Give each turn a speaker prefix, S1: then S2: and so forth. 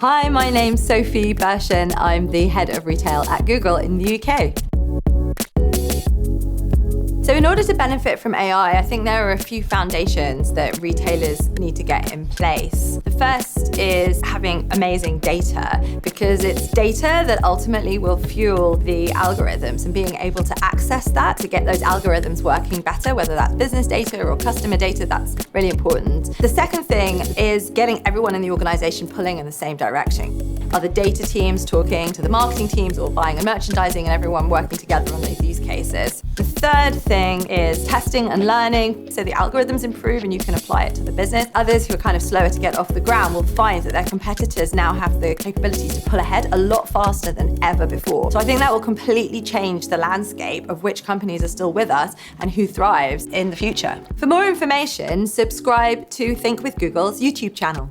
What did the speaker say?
S1: Hi, my name's Sophie Birshan. I'm the head of retail at Google in the UK. So in order to benefit from AI, I think there are a few foundations that retailers need to get in place. The first is having amazing data, because it's data that ultimately will fuel the algorithms, and being able to access that to get those algorithms working better, whether that's business data or customer data, that's really important. The second thing is getting everyone in the organization pulling in the same direction. Are the data teams talking to the marketing teams, or buying and merchandising, and everyone working together on these use cases? The third thing is testing and learning, so the algorithms improve and you can apply it to the business. Others who are kind of slower to get off the ground will find that their competitors now have the capabilities to pull ahead a lot faster than ever before. So I think that will completely change the landscape of which companies are still with us and who thrives in the future. For more information, subscribe to Think with Google's YouTube channel.